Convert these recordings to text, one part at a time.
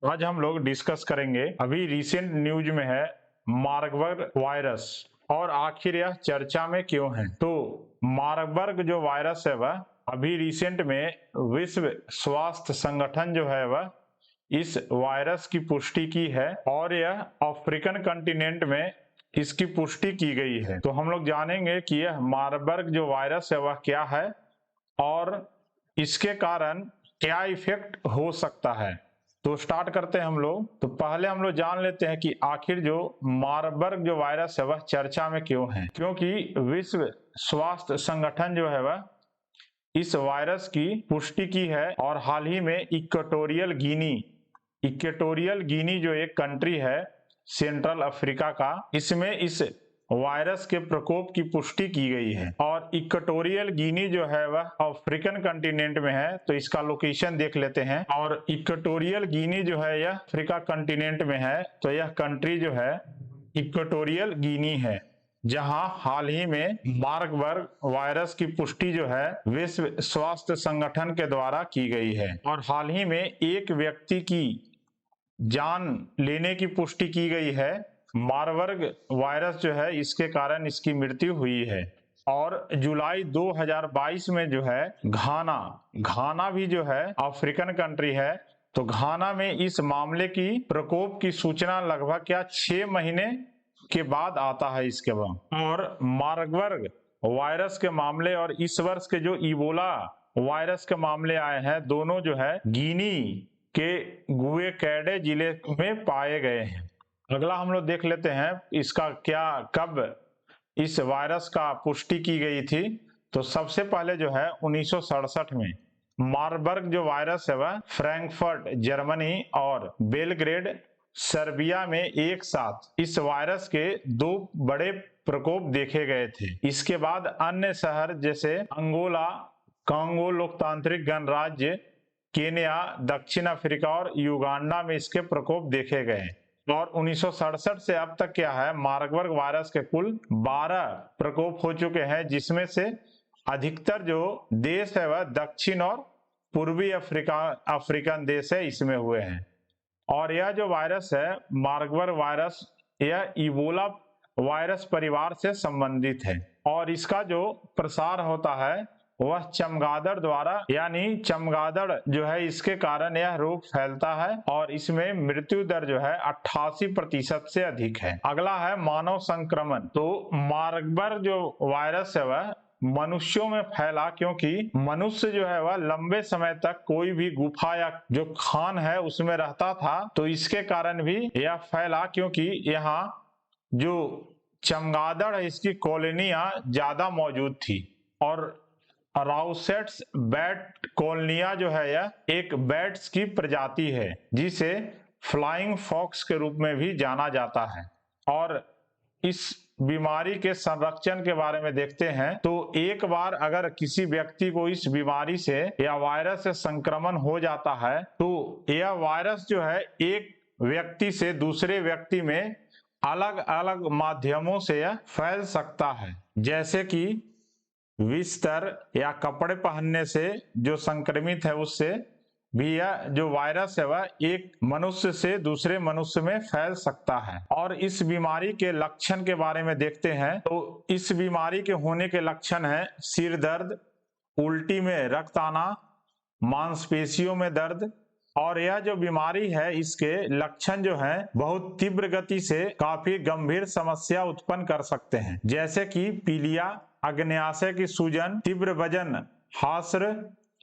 आज हम लोग डिस्कस करेंगे, अभी रिसेंट न्यूज में है मार्बर्ग वायरस और आखिर यह चर्चा में क्यों है। तो मार्बर्ग जो वायरस है वह अभी रिसेंट में विश्व स्वास्थ्य संगठन जो है वह इस वायरस की पुष्टि की है और यह अफ्रीकन कंटिनेंट में इसकी पुष्टि की गई है। तो हम लोग जानेंगे कि यह मार्बर्ग जो वायरस है वह क्या है और इसके कारण क्या इफेक्ट हो सकता है। तो स्टार्ट करते हैं हम लोग। तो पहले हम लोग जान लेते हैं कि आखिर जो मार्बर्ग जो वायरस है वह चर्चा में क्यों है। क्योंकि विश्व स्वास्थ्य संगठन जो है वह इस वायरस की पुष्टि की है और हाल ही में इक्वेटोरियल गिनी जो एक कंट्री है सेंट्रल अफ्रीका का, इसमें इस वायरस के प्रकोप की पुष्टि की गई है। और इक्वेटोरियल गिनी जो है वह अफ्रीकन कंटिनेंट में है, तो इसका लोकेशन देख लेते हैं। और इक्वेटोरियल गिनी जो है यह अफ्रीका कंटिनेंट में है, तो यह कंट्री जो है इक्वेटोरियल गिनी है, जहां हाल ही में मार्बर्ग वायरस की पुष्टि जो है विश्व स्वास्थ्य संगठन के द्वारा की गई है। और हाल ही में एक व्यक्ति की जान लेने की पुष्टि की गई है। मार्बर्ग वायरस जो है इसके कारण इसकी मृत्यु हुई है। और जुलाई 2022 में जो है घाना भी जो है अफ्रीकन कंट्री है, तो घाना में इस मामले की प्रकोप की सूचना लगभग 6 महीने के बाद आता है इसके बाद। और मार्बर्ग वायरस के मामले और इस वर्ष के जो इबोला वायरस के मामले आए हैं, दोनों जो है गिनी के गुएकैडे जिले में पाए गए हैं। अगला हम लोग देख लेते हैं इसका कब इस वायरस का पुष्टि की गई थी। तो सबसे पहले जो है 1967 में मार्बर्ग जो वायरस है वह फ्रैंकफर्ट जर्मनी और बेलग्रेड सर्बिया में एक साथ इस वायरस के 2 बड़े प्रकोप देखे गए थे। इसके बाद अन्य शहर जैसे अंगोला, कांगो लोकतांत्रिक गणराज्य, केन्या, दक्षिण अफ्रीका और युगांडा में इसके प्रकोप देखे गए। और 1967 से अब तक क्या है, मार्बर्ग वायरस के कुल 12 प्रकोप हो चुके हैं, जिसमें से अधिकतर जो देश है वह दक्षिण और पूर्वी अफ्रीकन देश है, इसमें हुए हैं। और यह जो वायरस है मार्बर्ग वायरस, यह इबोला वायरस परिवार से संबंधित है और इसका जो प्रसार होता है वह चमगादड़ द्वारा, यानी चमगादड़ जो है इसके कारण यह रोग फैलता है और इसमें मृत्यु दर जो है 88% से अधिक है। अगला है मानव संक्रमण। तो मार्बर्ग जो वायरस है वह मनुष्यों में फैला, क्योंकि मनुष्य जो है वह लंबे समय तक कोई भी गुफा या जो खान है उसमें रहता था, तो इसके कारण भी यह फैला, क्योंकि यहाँ जो चमगादड़ है इसकी कॉलोनियां ज्यादा मौजूद थी। और राउसेट्स बैट कॉलोनिया जो है यह एक बैट्स की प्रजाति है जिसे फ्लाइंग फॉक्स के रूप में भी जाना जाता है। और इस बीमारी के संरक्षण के बारे में देखते हैं तो एक बार अगर किसी व्यक्ति को इस बीमारी से या वायरस से संक्रमण हो जाता है, तो यह वायरस जो है एक व्यक्ति से दूसरे व्यक्ति में अलग अलग माध्यमों से यह फैल सकता है, जैसे कि बिस्तर या कपड़े पहनने से जो संक्रमित है उससे भी यह जो वायरस है वह एक मनुष्य से दूसरे मनुष्य में फैल सकता है। और इस बीमारी के लक्षण के बारे में देखते हैं तो इस बीमारी के होने के लक्षण है सिर दर्द, उल्टी में रक्त आना, मांसपेशियों में दर्द। और यह जो बीमारी है इसके लक्षण जो है बहुत तीव्र गति से काफी गंभीर समस्या उत्पन्न कर सकते हैं, जैसे कि पीलिया, अग्न्याशय की सूजन, तीव्र वजन हास्र,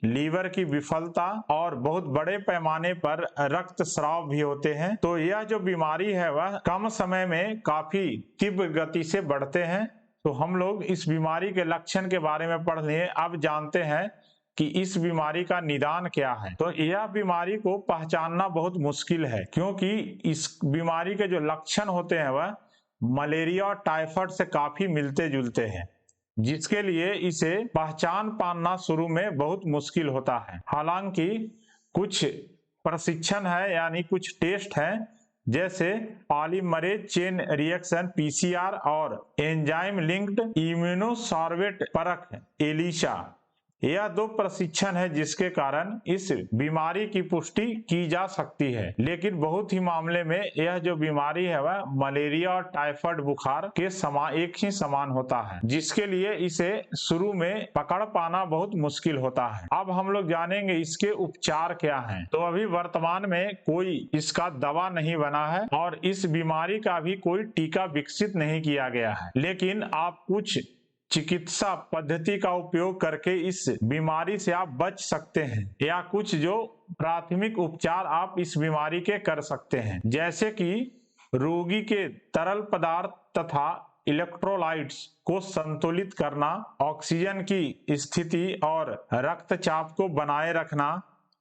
लीवर की विफलता और बहुत बड़े पैमाने पर रक्तस्राव भी होते हैं। तो यह जो बीमारी है वह कम समय में काफी तीव्र गति से बढ़ते हैं। तो हम लोग इस बीमारी के लक्षण के बारे में पढ़ लिए, अब जानते हैं कि इस बीमारी का निदान क्या है। तो यह बीमारी को पहचानना बहुत मुश्किल है, क्योंकि इस बीमारी के जो लक्षण होते हैं वह मलेरिया और टाइफाइड से काफी मिलते जुलते हैं, जिसके लिए इसे पहचान पाना शुरू में बहुत मुश्किल होता है। हालांकि कुछ प्रशिक्षण है, यानी कुछ टेस्ट हैं, जैसे पॉलीमरेज चेन रिएक्शन पीसीआर और एंजाइम लिंक्ड इम्यूनोसॉर्बेट परख एलिशा, यह 2 प्रशिक्षण है जिसके कारण इस बीमारी की पुष्टि की जा सकती है, लेकिन बहुत ही मामले में यह जो बीमारी है वह मलेरिया और टाइफाइड बुखार के एक ही समान होता है, जिसके लिए इसे शुरू में पकड़ पाना बहुत मुश्किल होता है। अब हम लोग जानेंगे इसके उपचार क्या हैं। तो अभी वर्तमान में कोई इसका दवा नहीं बना है और इस बीमारी का भी कोई टीका विकसित नहीं किया गया है, लेकिन आप कुछ चिकित्सा पद्धति का उपयोग करके इस बीमारी से आप बच सकते हैं, या कुछ जो प्राथमिक उपचार आप इस बीमारी के कर सकते हैं, जैसे कि रोगी के तरल पदार्थ तथा इलेक्ट्रोलाइट्स को संतुलित करना, ऑक्सीजन की स्थिति और रक्तचाप को बनाए रखना,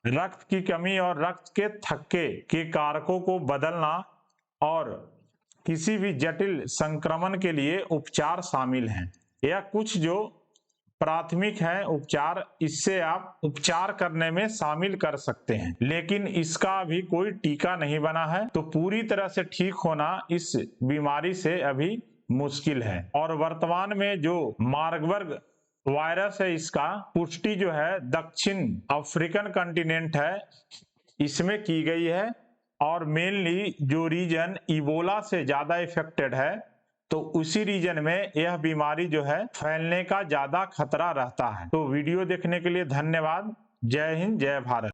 रक्त की कमी और रक्त के थक्के के कारकों को बदलना और किसी भी जटिल संक्रमण के लिए उपचार शामिल हैं। यह कुछ जो प्राथमिक है उपचार, इससे आप उपचार करने में शामिल कर सकते हैं, लेकिन इसका अभी कोई टीका नहीं बना है, तो पूरी तरह से ठीक होना इस बीमारी से अभी मुश्किल है। और वर्तमान में जो मार्बर्ग वायरस है, इसका पुष्टि जो है दक्षिण अफ्रीकन कॉन्टिनेंट है इसमें की गई है, और मेनली जो रीजन इबोला से ज्यादा इफेक्टेड है, तो उसी रीजन में यह बीमारी जो है फैलने का ज्यादा खतरा रहता है। तो वीडियो देखने के लिए धन्यवाद। जय हिंद, जय भारत।